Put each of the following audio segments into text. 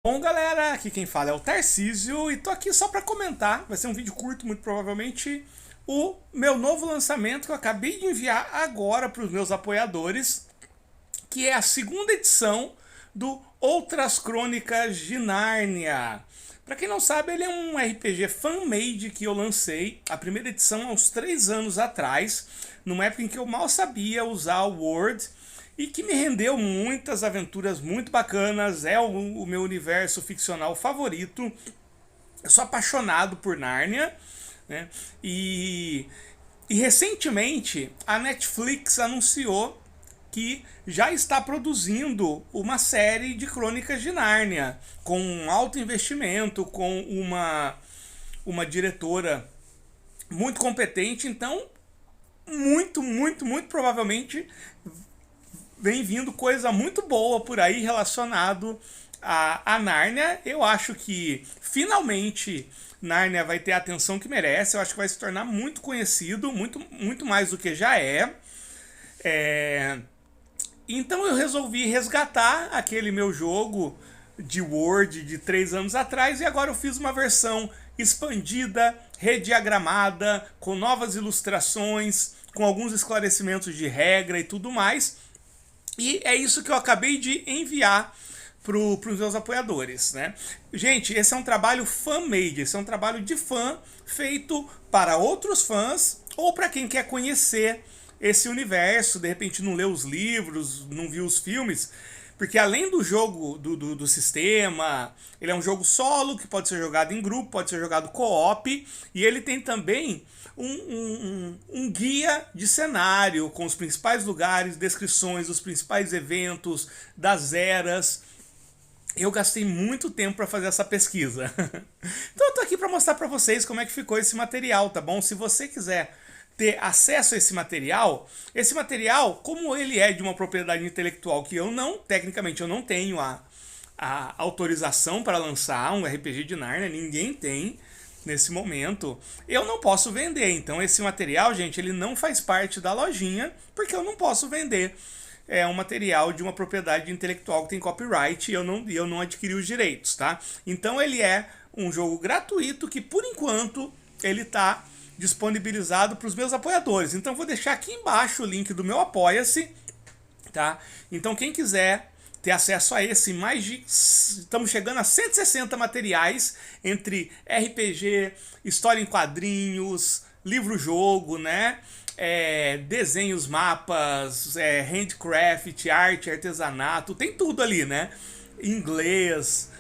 Bom, galera, aqui quem fala é o Tarcísio e tô aqui só para comentar, vai ser um vídeo curto, muito provavelmente, o meu novo lançamento que eu acabei de enviar agora para os meus apoiadores, que é a segunda edição do Outras Crônicas de Nárnia. Para quem não sabe, ele é um RPG fan-made que eu lancei, a primeira edição há uns 3 anos atrás, numa época em que eu mal sabia usar o Word, e que me rendeu muitas aventuras muito bacanas, é o meu universo ficcional favorito. Eu sou apaixonado por Nárnia, né? E recentemente a Netflix anunciou que já está produzindo uma série de Crônicas de Nárnia, com um alto investimento, com uma diretora muito competente, então muito provavelmente vem vindo coisa muito boa por aí relacionado a Nárnia. Eu acho que finalmente Nárnia vai ter a atenção que merece. Eu acho que vai se tornar muito conhecido, muito mais do que já é. Então eu resolvi resgatar aquele meu jogo de Word de 3 anos atrás e agora eu fiz uma versão expandida, rediagramada, com novas ilustrações, com alguns esclarecimentos de regra e tudo mais. E é isso que eu acabei de enviar para os meus apoiadores, né? Gente, esse é um trabalho fan-made, esse é um trabalho de fã feito para outros fãs ou para quem quer conhecer esse universo, de repente não leu os livros, não viu os filmes, porque além do jogo, do sistema, ele é um jogo solo que pode ser jogado em grupo, pode ser jogado co-op, e ele tem também um guia de cenário com os principais lugares, descrições dos principais eventos, das eras. Eu gastei muito tempo para fazer essa pesquisa. Então eu tô aqui para mostrar para vocês como é que ficou esse material, tá bom? Se você quiser ter acesso a esse material, como ele é de uma propriedade intelectual que eu não, tecnicamente eu não tenho a autorização para lançar um RPG de Nárnia, ninguém tem nesse momento, eu não posso vender. Então esse material, gente, ele não faz parte da lojinha, porque eu não posso vender. É um material de uma propriedade intelectual que tem copyright e eu não adquiri os direitos, tá? Então ele é um jogo gratuito que, por enquanto, ele tá disponibilizado para os meus apoiadores. Então vou deixar aqui embaixo o link do meu Apoia-se, tá? Então quem quiser ter acesso a esse, estamos chegando a 160 materiais entre RPG, história em quadrinhos, livro-jogo, né? Desenhos, mapas, handcraft, arte, artesanato, tem tudo ali, né? Inglês,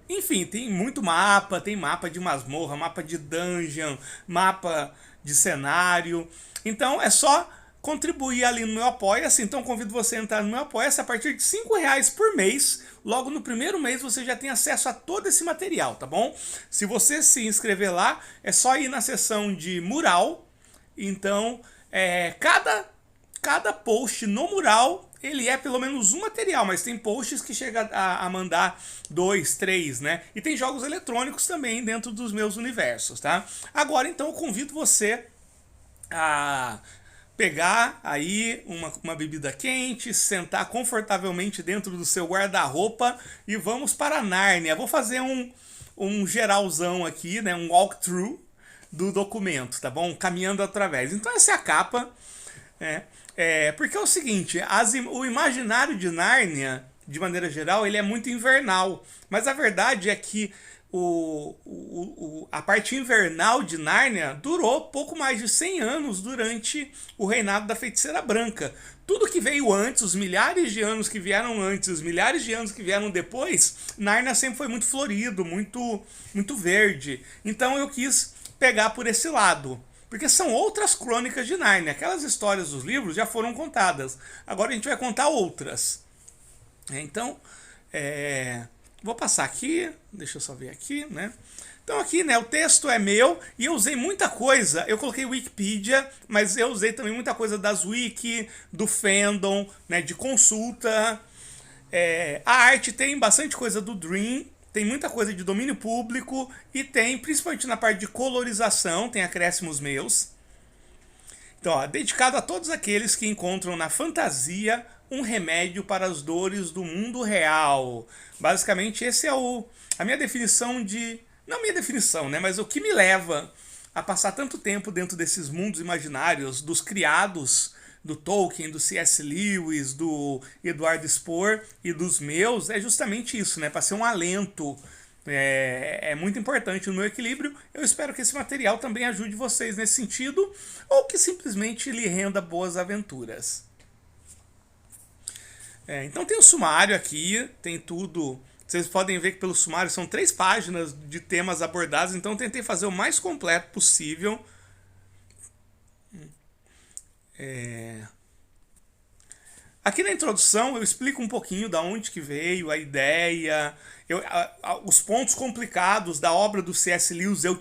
enfim, tem muito mapa, tem mapa de masmorra, mapa de dungeon, mapa de cenário. Então é só contribuir ali no meu Apoia-se. Então convido você a entrar no meu Apoia-se a partir de R$ 5 por mês. Logo no primeiro mês você já tem acesso a todo esse material, tá bom? Se você se inscrever lá, é só ir na seção de mural. Então, cada post no mural ele é pelo menos um material, mas tem posts que chega a mandar 2, 3, né? E tem jogos eletrônicos também dentro dos meus universos, tá? Agora então eu convido você a pegar aí uma bebida quente, sentar confortavelmente dentro do seu guarda-roupa e vamos para Nárnia. Vou fazer um geralzão aqui, né? Um walkthrough do documento, tá bom? Caminhando através. Então essa é a capa, porque é o seguinte, o imaginário de Nárnia, de maneira geral, ele é muito invernal. Mas a verdade é que a parte invernal de Nárnia durou pouco mais de 100 anos durante o reinado da Feiticeira Branca. Tudo que veio antes, os milhares de anos que vieram antes, os milhares de anos que vieram depois, Nárnia sempre foi muito florido, muito verde. Então eu quis pegar por esse lado. Porque são outras crônicas de Nárnia. Aquelas histórias dos livros já foram contadas. Agora a gente vai contar outras. Então, vou passar aqui. Deixa eu só ver aqui, né? Então aqui, né, o texto é meu e eu usei muita coisa. Eu coloquei Wikipedia, mas eu usei também muita coisa das wiki, do fandom, né, de consulta. A arte tem bastante coisa do Dream. Tem muita coisa de domínio público e tem, principalmente na parte de colorização, tem acréscimos meus. Então, ó, dedicado a todos aqueles que encontram na fantasia um remédio para as dores do mundo real. Basicamente, esse é a minha definição de... Não minha definição, né? Mas o que me leva a passar tanto tempo dentro desses mundos imaginários, dos criados do Tolkien, do C.S. Lewis, do Edward Spohr e dos meus, é justamente isso, né? Para ser um alento. É muito importante no meu equilíbrio. Eu espero que esse material também ajude vocês nesse sentido, ou que simplesmente lhe renda boas aventuras. Então tem o sumário aqui, tem tudo. Vocês podem ver que pelo sumário são 3 páginas de temas abordados, então eu tentei fazer o mais completo possível. Aqui na introdução eu explico um pouquinho da onde que veio a ideia, os pontos complicados da obra do C.S. Lewis eu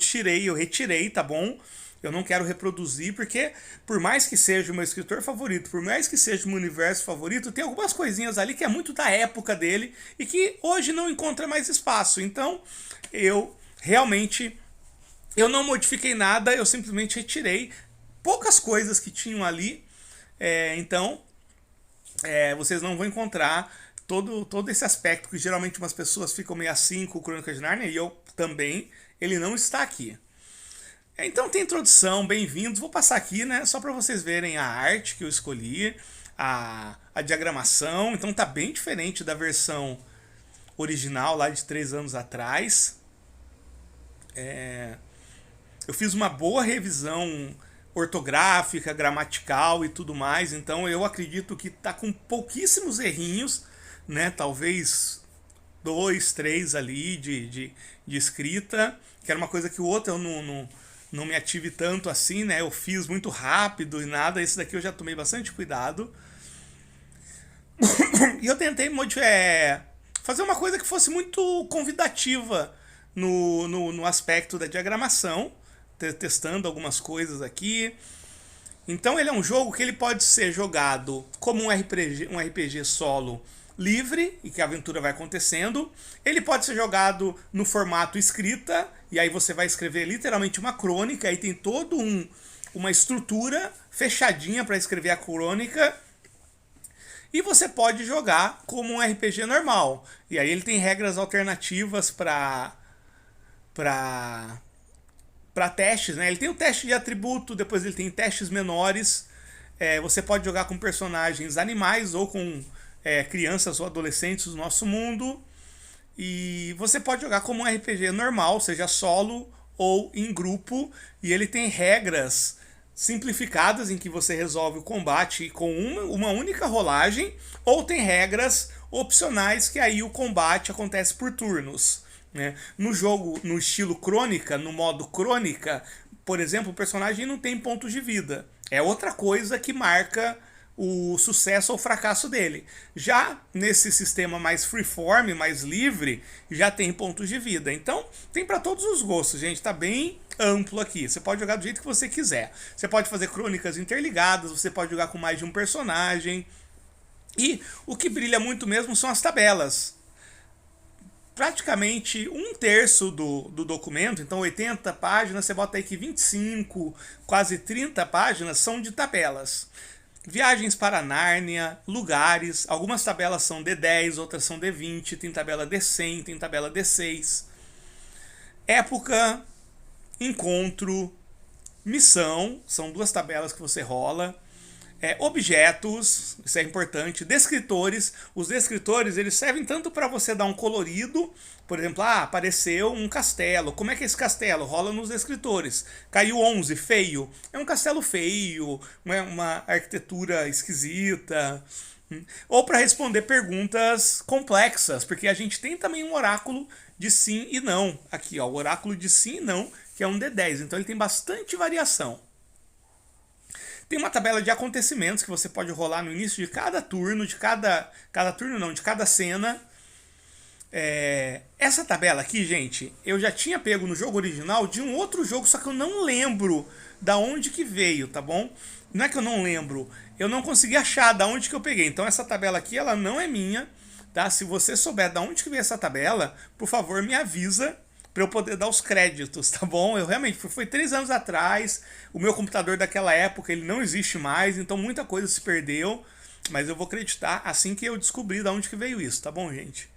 retirei, tá bom? Eu não quero reproduzir, porque por mais que seja o meu escritor favorito, por mais que seja o meu universo favorito, tem algumas coisinhas ali que é muito da época dele e que hoje não encontra mais espaço. Então, eu realmente eu não modifiquei nada, eu simplesmente retirei poucas coisas que tinham ali. Então, vocês não vão encontrar todo esse aspecto que geralmente umas pessoas ficam meio assim com o Crônicas de Nárnia, e eu também, ele não está aqui. Então tem introdução, bem-vindos. Vou passar aqui, né, só para vocês verem a arte que eu escolhi, a diagramação. Então tá bem diferente da versão original lá de 3 anos atrás. Eu fiz uma boa revisão ortográfica, gramatical e tudo mais, então eu acredito que tá com pouquíssimos errinhos, né, talvez 2, 3 ali de escrita, que era uma coisa que o outro eu não me ative tanto assim, né? Eu fiz muito rápido e nada. Esse daqui eu já tomei bastante cuidado. E eu tentei fazer uma coisa que fosse muito convidativa no aspecto da diagramação, testando algumas coisas aqui. Então ele é um jogo que ele pode ser jogado como um RPG solo livre, e que a aventura vai acontecendo. Ele pode ser jogado no formato escrita, e aí você vai escrever literalmente uma crônica, aí tem todo uma estrutura fechadinha para escrever a crônica. E você pode jogar como um RPG normal, e aí ele tem regras alternativas para testes, né? Ele tem o teste de atributo, depois ele tem testes menores. Você pode jogar com personagens animais ou com crianças ou adolescentes do nosso mundo. E você pode jogar como um RPG normal, seja solo ou em grupo. E ele tem regras simplificadas em que você resolve o combate com uma única rolagem, ou tem regras opcionais que aí o combate acontece por turnos, né? No jogo, no estilo crônica, no modo crônica, por exemplo, o personagem não tem pontos de vida. É outra coisa que marca o sucesso ou fracasso dele. Já nesse sistema mais freeform, mais livre, já tem pontos de vida. Então, tem para todos os gostos, gente. Tá bem amplo aqui. Você pode jogar do jeito que você quiser. Você pode fazer crônicas interligadas, você pode jogar com mais de um personagem. E o que brilha muito mesmo são as tabelas. Praticamente 1/3 do documento, então 80 páginas, você bota aí que 25, quase 30 páginas são de tabelas. Viagens para Nárnia, lugares, algumas tabelas são D10, outras são D20, tem tabela D100, tem tabela D6. Época, encontro, missão, são 2 tabelas que você rola. Objetos, isso é importante. Descritores, os descritores eles servem tanto para você dar um colorido, por exemplo, apareceu um castelo, como é que é esse castelo? Rola nos descritores. Caiu 11, feio, é um castelo feio, uma arquitetura esquisita. Ou para responder perguntas complexas, porque a gente tem também um oráculo de sim e não, aqui ó, o oráculo de sim e não, que é um D10, então ele tem bastante variação. Tem uma tabela de acontecimentos que você pode rolar no início de cada turno, de cada cena. Essa tabela aqui, gente, eu já tinha pego no jogo original de um outro jogo, só que eu não lembro da onde que veio, tá bom? Não é que eu não lembro, eu não consegui achar da onde que eu peguei. Então essa tabela aqui, ela não é minha, tá? Se você souber da onde que veio essa tabela, por favor, me avisa para eu poder dar os créditos, tá bom? Eu realmente, foi 3 anos atrás, o meu computador daquela época, ele não existe mais, então muita coisa se perdeu. mas eu vou acreditar assim que eu descobrir de onde que veio isso, tá bom, gente?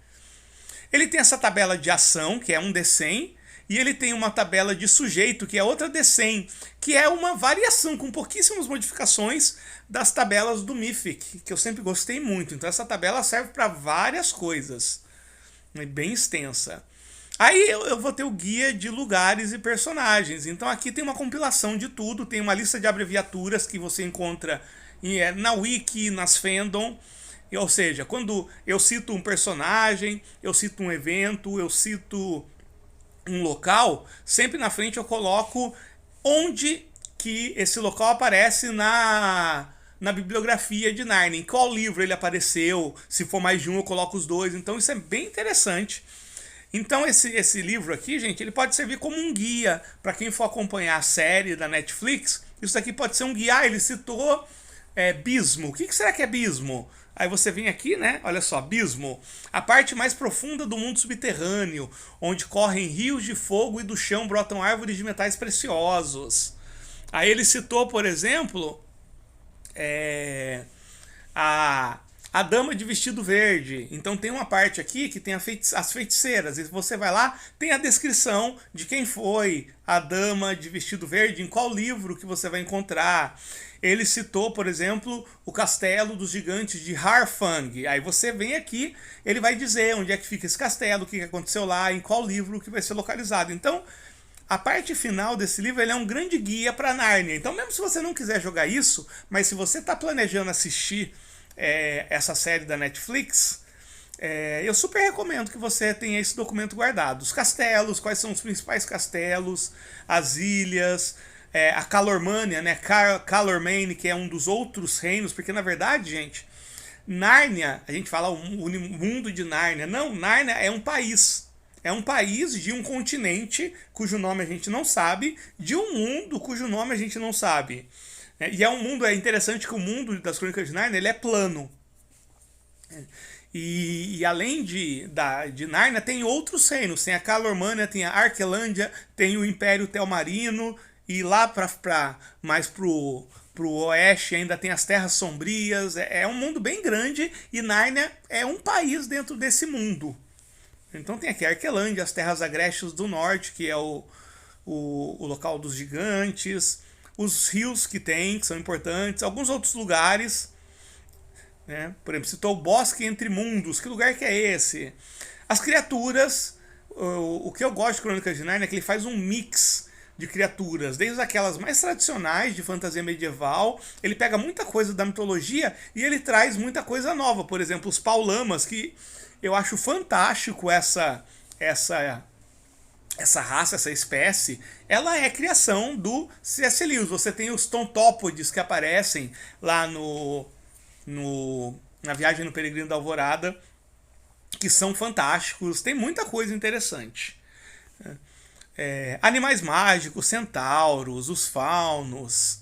Ele tem essa tabela de ação, que é um D100, e ele tem uma tabela de sujeito, que é outra D100, que é uma variação com pouquíssimas modificações das tabelas do Mythic, que eu sempre gostei muito. Então essa tabela serve para várias coisas, é bem extensa. Aí eu vou ter o guia de lugares e personagens. Então aqui tem uma compilação de tudo, tem uma lista de abreviaturas que você encontra na Wiki, nas fandom. Ou seja, quando eu cito um personagem, eu cito um evento, eu cito um local, sempre na frente eu coloco onde que esse local aparece na bibliografia de Narnia, em qual livro ele apareceu, se for mais de um eu coloco os dois, então isso é bem interessante. Então esse livro aqui, gente, ele pode servir como um guia para quem for acompanhar a série da Netflix. Isso aqui pode ser um guia. Ele citou Abismo. O que será que é Abismo? Aí você vem aqui, né? Olha só, Abismo. A parte mais profunda do mundo subterrâneo, onde correm rios de fogo e do chão brotam árvores de metais preciosos. Aí ele citou, por exemplo, a Dama de Vestido Verde. Então tem uma parte aqui que tem as feiticeiras. E você vai lá, tem a descrição de quem foi a Dama de Vestido Verde, em qual livro que você vai encontrar. Ele citou, por exemplo, o Castelo dos Gigantes de Harfang. Aí você vem aqui, ele vai dizer onde é que fica esse castelo, o que aconteceu lá, em qual livro que vai ser localizado. Então, a parte final desse livro ele é um grande guia para Nárnia. Então, mesmo se você não quiser jogar isso, mas se você está planejando assistir essa série da Netflix, eu super recomendo que você tenha esse documento guardado. Os castelos, quais são os principais castelos, as ilhas, a Calormania, né? Calormane, que é um dos outros reinos, porque na verdade, gente, Nárnia, a gente fala o mundo de Nárnia. Não, Nárnia é um país. É um país de um continente cujo nome a gente não sabe, de um mundo cujo nome a gente não sabe. E é um mundo, é interessante que o mundo das Crônicas de Nárnia ele é plano. E além de Nárnia, tem outros reinos. Tem a Calormania, tem a Arquelândia, tem o Império Telmarino, e lá mais pro oeste ainda tem as Terras Sombrias. É um mundo bem grande e Nárnia é um país dentro desse mundo. Então tem aqui a Arquelândia, as Terras Agrestes do Norte, que é o local dos gigantes, os rios que são importantes, alguns outros lugares, né? Por exemplo, citou o Bosque Entre Mundos. Que lugar que é esse? As criaturas, o que eu gosto de Crônicas de Nárnia é que ele faz um mix de criaturas, desde aquelas mais tradicionais de fantasia medieval, ele pega muita coisa da mitologia e ele traz muita coisa nova. Por exemplo, os Paulamas, que eu acho fantástico essa raça, essa espécie, ela é criação do C.S. Lewis. Você tem os tontópodes que aparecem lá na Viagem no Peregrino da Alvorada, que são fantásticos. Tem muita coisa interessante. Animais mágicos, centauros, os faunos.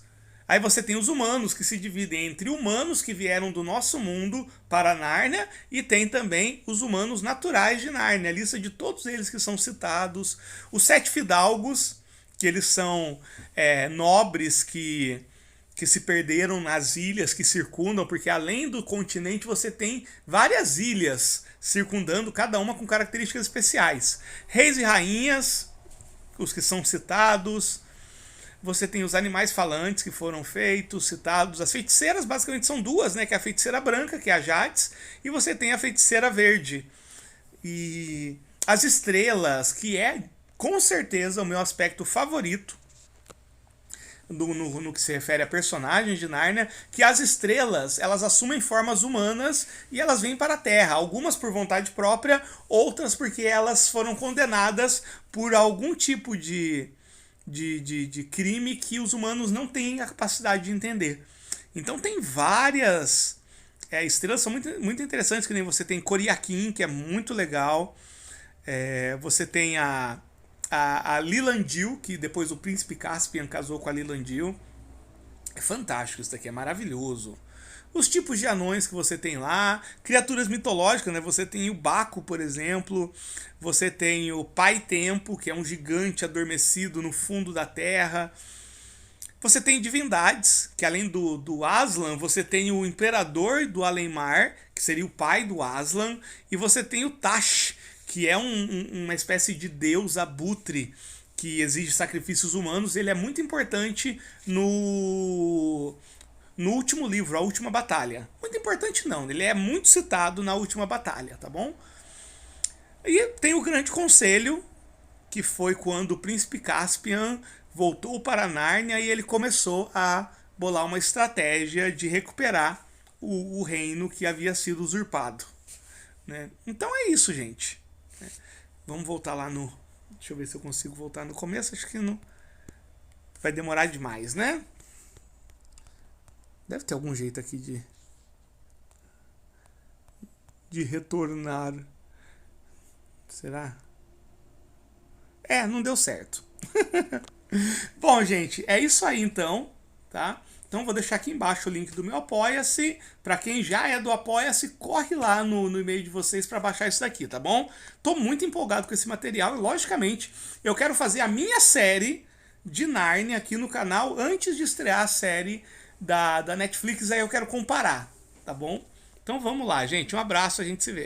Aí você tem os humanos, que se dividem entre humanos que vieram do nosso mundo para Nárnia, e tem também os humanos naturais de Nárnia, a lista de todos eles que são citados. Os 7 fidalgos, que eles são nobres que se perderam nas ilhas que circundam, porque além do continente você tem várias ilhas circundando, cada uma com características especiais. Reis e rainhas, os que são citados. Você tem os animais falantes que foram feitos, citados. As feiticeiras basicamente são duas, né? Que é a feiticeira branca, que é a Jades, e você tem a feiticeira verde. E as estrelas, que é com certeza o meu aspecto favorito no que se refere a personagens de Nárnia, que as estrelas, elas assumem formas humanas e elas vêm para a Terra, algumas por vontade própria, outras porque elas foram condenadas por algum tipo de crime que os humanos não têm a capacidade de entender. Então tem várias estrelas, são muito, muito interessantes, que nem você tem Coriakin, que é muito legal. Você tem a Lilandil, que depois o príncipe Caspian casou com a Lilandil. É fantástico isso daqui, é maravilhoso. Os tipos de anões que você tem lá, criaturas mitológicas, né? Você tem o Baco, por exemplo, você tem o Pai Tempo, que é um gigante adormecido no fundo da terra. Você tem divindades, que além do Aslan, você tem o imperador do Alemar, que seria o pai do Aslan, e você tem o Tash, que é uma espécie de deus abutre, que exige sacrifícios humanos. Ele é muito importante no último livro, A Última Batalha. Muito importante não, ele é muito citado na Última Batalha, tá bom? E tem o Grande Conselho, que foi quando o príncipe Caspian voltou para Nárnia e ele começou a bolar uma estratégia de recuperar o reino que havia sido usurpado. Né? Então é isso, gente. Vamos voltar lá no... Deixa eu ver se eu consigo voltar no começo. Acho que não vai demorar demais, né? Deve ter algum jeito aqui de retornar. Será? Não deu certo. Bom, gente, é isso aí então, tá? Então vou deixar aqui embaixo o link do meu Apoia-se. Para quem já é do Apoia-se, corre lá no e-mail de vocês para baixar isso daqui, tá bom? Tô muito empolgado com esse material e, logicamente, eu quero fazer a minha série de Nárnia aqui no canal antes de estrear a série da Netflix. Aí eu quero comparar, tá bom? Então vamos lá, gente. Um abraço, a gente se vê.